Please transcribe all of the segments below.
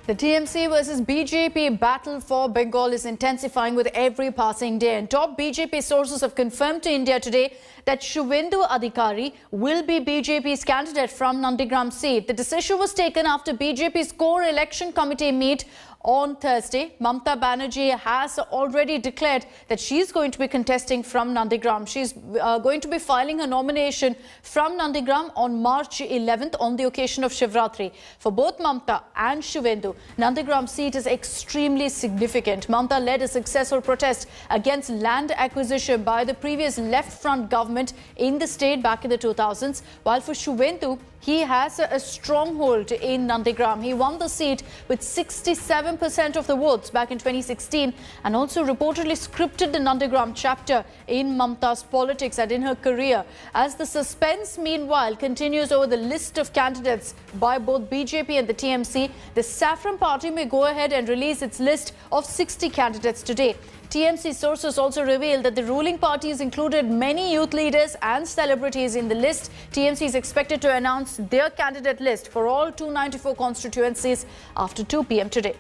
The TMC versus BJP battle for Bengal is intensifying with every passing day, and top BJP sources have confirmed to India today that Suvendu Adhikari will be BJP's candidate from Nandigram seat. The decision was taken after BJP's core election committee meet on Thursday. Mamata Banerjee has already declared that she's going to be contesting from Nandigram. She's going to be filing her nomination from Nandigram on March 11th on the occasion of Shivratri. For both Mamata and Suvendu, Nandigram seat is extremely significant. Mamata led a successful protest against land acquisition by the previous left-front government in the state back in the 2000s, while for Suvendu, he has a stronghold in Nandigram. He won the seat with 67% of the votes back in 2016 and also reportedly scripted the Nandigram chapter in Mamata's politics and in her career. As the suspense, meanwhile, continues over the list of candidates by both BJP and the TMC, the Saffron Party may go ahead and release its list of 60 candidates today. TMC sources also revealed that the ruling party has included many youth leaders and celebrities in the list. TMC is expected to announce their candidate list for all 294 constituencies after 2 p.m. today.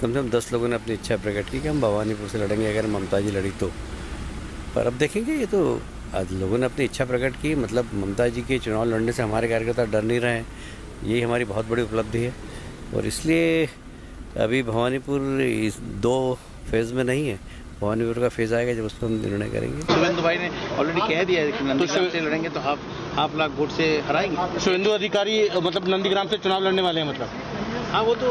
कम से कम 10 लोगों ने अपनी इच्छा प्रकट की कि हम भवानीपुर से लड़ेंगे अगर ममता जी लड़ी तो। पर अब देखेंगे, ये तो आज लोगों ने अपनी इच्छा प्रकट की, मतलब ममता जी के चुनाव लड़ने से हमारे कार्यकर्ता डर नहीं रहे हैं। यही हमारी बहुत बड़ी उपलब्धि है और इसलिए अभी भवानीपुर इस 2 फेज में नहीं है। भवानीपुर का फेज आएगा जब उसको हम निर्णय करेंगे। सुवेंदु भाई ने ऑलरेडी कह दिया है कि नंदीग्राम से लड़ेंगे तो हाफ लाख वोट से हराएंगे। सुवेंदु अधिकारी मतलब नंदीग्राम से चुनाव लड़ने वाले हैं मतलब? हाँ, वो तो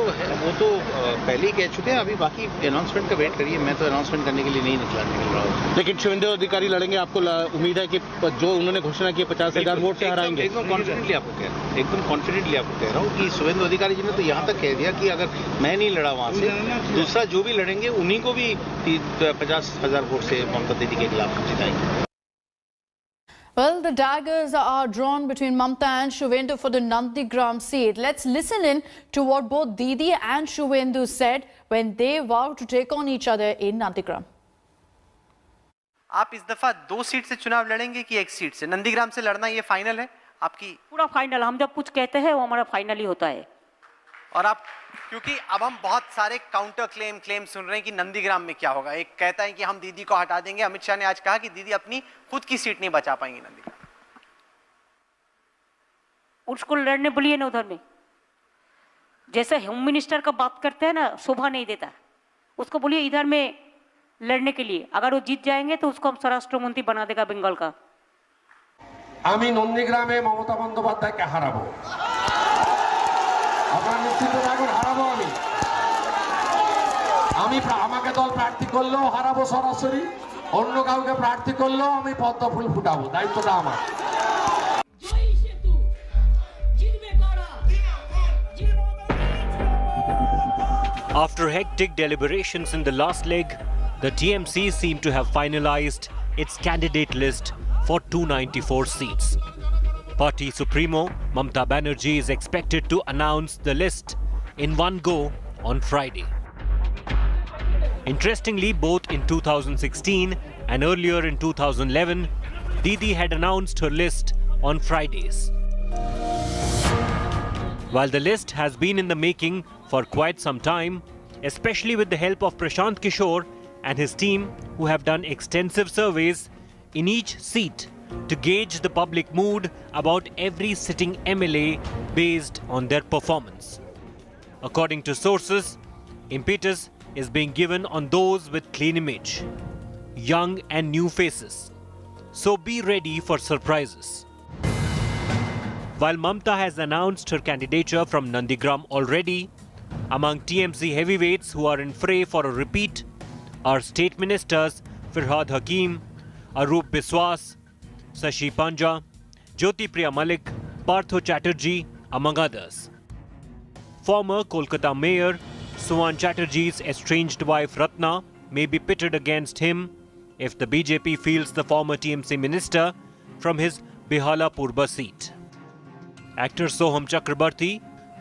पहले ही कह चुके हैं। अभी बाकी अनाउंसमेंट का वेट करिए। मैं तो अनाउंसमेंट करने के लिए नहीं निकल रहा हूँ। लेकिन सुवेंदु अधिकारी लड़ेंगे, आपको उम्मीद है कि जो उन्होंने घोषणा की 50,000 वोट से हराएंगे? एकदम कॉन्फिडेंटली आपको कह रहा हूँ कि सुवेंदु अधिकारी जी ने तो यहाँ तक कह दिया कि अगर मैं नहीं लड़ा वहाँ से, दूसरा जो भी लड़ेंगे उन्हीं को भी 50,000 वोट से ममता दीदी के खिलाफ जिताएंगे। Well, the daggers are drawn between Mamata and Suvendu for the Nandigram seat. Let's listen in to what both Didi and Suvendu said when they vowed to take on each other in Nandigram. आप इस दफा 2 seat से चुनाव लड़ेंगे कि 1 seat से? नंदीग्राम से लड़ना ये फाइनल है आपकी? पूरा फाइनल। हम जब कुछ कहते हैं वो हमारा फाइनल ही होता है। और आप, क्योंकि अब हम बहुत सारे काउंटर क्लेम सुन रहे हैं कि नंदीग्राम में क्या होगा। एक कहता है कि हम दीदी को हटा देंगे। अमित शाह ने आज कहा कि दीदी अपनी खुद की सीट नहीं बचा पाएंगी नंदीग्राम। उसको लड़ने बोलिए ना उधर में। जैसे होम मिनिस्टर का बात करते हैं ना, शोभा नहीं देता। उसको बोलिए इधर में लड़ने के लिए। अगर वो जीत जाएंगे तो उसको हम स्वराष्ट्र मंत्री बना देगा बंगाल का। আমি নন্দীগ্রামে মমতা বন্দ্যোপাধ্যায়কে হারাবো। আপনারা নিশ্চিত থাকুন, হারাবো আমি আমাকে দল প্রার্থী করলেও হারাবো সরাসরি, অন্য কাউকে প্রার্থী করলেও আমি পদ্ম ফুল ফুটাবো। দায়িত্বটা আমার। After hectic deliberations in the last leg, the TMC seemed to have finalized its candidate list for 294 seats. Party Supremo Mamata Banerjee is expected to announce the list in one go on Friday. Interestingly, both in 2016 and earlier in 2011, Didi had announced her list on Fridays. While the list has been in the making for quite some time, especially with the help of Prashant Kishore and his team, who have done extensive surveys in each seat to gauge the public mood about every sitting MLA based on their performance. According to sources, impetus is being given on those with clean image, young and new faces. So be ready for surprises. While Mamata has announced her candidature from Nandigram already, among TMC heavyweights who are in fray for a repeat are State Ministers Firhad Hakim, Arup Biswas, Sashi Panja, Jyoti Priya Malik, Partho Chatterjee, among others. Former Kolkata Mayor Suvan Chatterjee's estranged wife Ratna may be pitted against him if the BJP fields the former TMC minister from his Behala Purba seat. Actor Soham Chakrabarti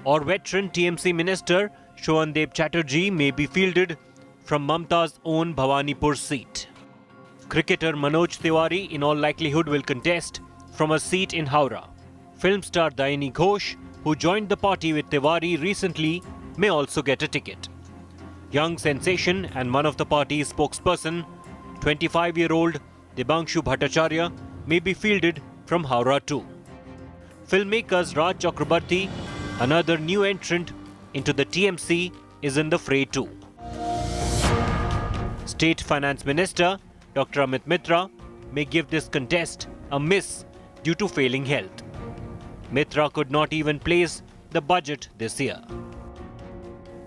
or veteran TMC minister Shohandev Chatterjee may be fielded from Mamata's own Bhawanipur seat. Cricketer Manoj Tiwari in all likelihood will contest from a seat in Howrah. Film star Dayani Ghosh who joined the party with Tiwari recently, may also get a ticket. Young sensation and one of the party's spokesperson, 25-year-old Debangshu Bhattacharya, may be fielded from Howrah too. Filmmakers Raj Chakrabarti, another new entrant into the TMC, is in the fray too. State Finance Minister Dr. Amit Mitra may give this contest a miss due to failing health. Mitra could not even place the budget this year.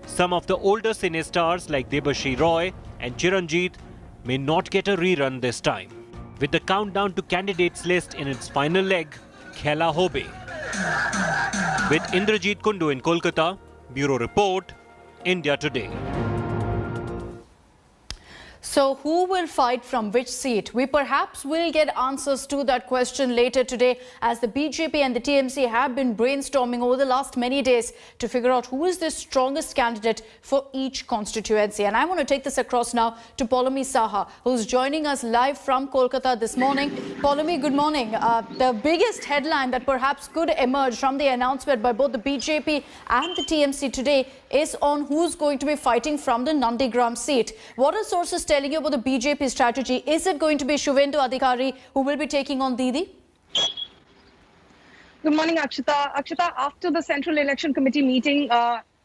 Some of the older cine stars like Debashri Roy and Chiranjeet may not get a rerun this time. With the countdown to candidates list in its final leg, Khela Hobe. With Indrajit Kundu in Kolkata, Bureau Report, India Today. So who will fight from which seat? We perhaps will get answers to that question later today, as the BJP and the TMC have been brainstorming over the last many days to figure out who is the strongest candidate for each constituency. And I want to take this across now to Poulomi Saha, who's joining us live from Kolkata this morning. Poulomi, good morning. The biggest headline that perhaps could emerge from the announcement by both the BJP and the TMC today is on who's going to be fighting from the Nandigram seat. What are sources telling you about the BJP strategy? Is it going to be Suvendu Adhikari who will be taking on Didi? Good morning, Akshita. Akshita, after the Central Election Committee meeting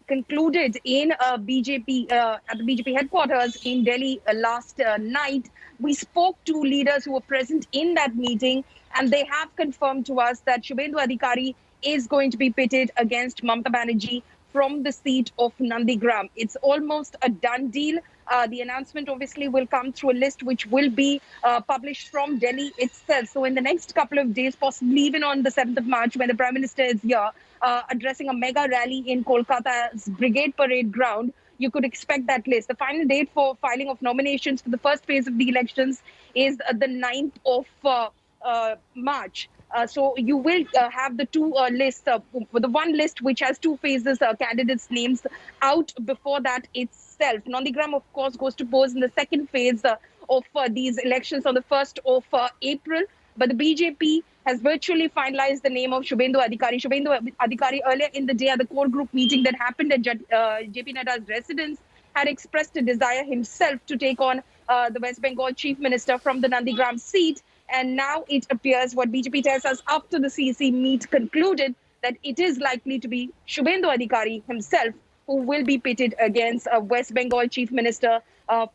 concluded in BJP at the BJP headquarters in Delhi last night, we spoke to leaders who were present in that meeting, and they have confirmed to us that Suvendu Adhikari is going to be pitted against Mamata Banerjee from the seat of Nandigram. It's almost a done deal. The announcement obviously will come through a list which will be published from Delhi itself. So in the next couple of days, possibly even on the 7th of March, when the Prime Minister is here addressing a mega rally in Kolkata's Brigade Parade ground, you could expect that list. The final date for filing of nominations for the first phase of the elections is the 9th of March. So you will have the two lists, the one list which has two phases, candidates' names out before that itself. Nandigram, of course, goes to pose in the second phase of these elections on the 1st of April. But the BJP has virtually finalized the name of Suvendu Adhikari. Suvendu Adhikari, earlier in the day at the core group meeting that happened at JP Nadda's residence, had expressed a desire himself to take on the West Bengal Chief Minister from the Nandigram seat. And now it appears, what BJP tells us after the CEC meet concluded, that it is likely to be Suvendu Adhikari himself who will be pitted against West Bengal Chief Minister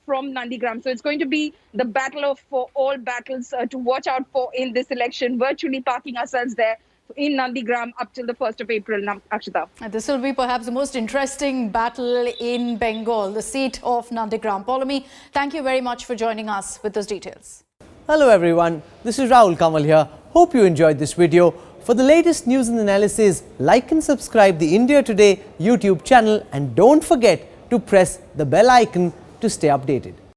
from Nandigram. So it's going to be the battle of all battles to watch out for in this election, virtually parking ourselves there in Nandigram up till the 1st of April, Akshita. This will be perhaps the most interesting battle in Bengal, the seat of Nandigram. Poulomi, thank you very much for joining us with those details. Hello everyone, this is Rahul Kamal here. Hope you enjoyed this video. For the latest news and analysis, like and subscribe the India Today YouTube channel, and don't forget to press the bell icon to stay updated.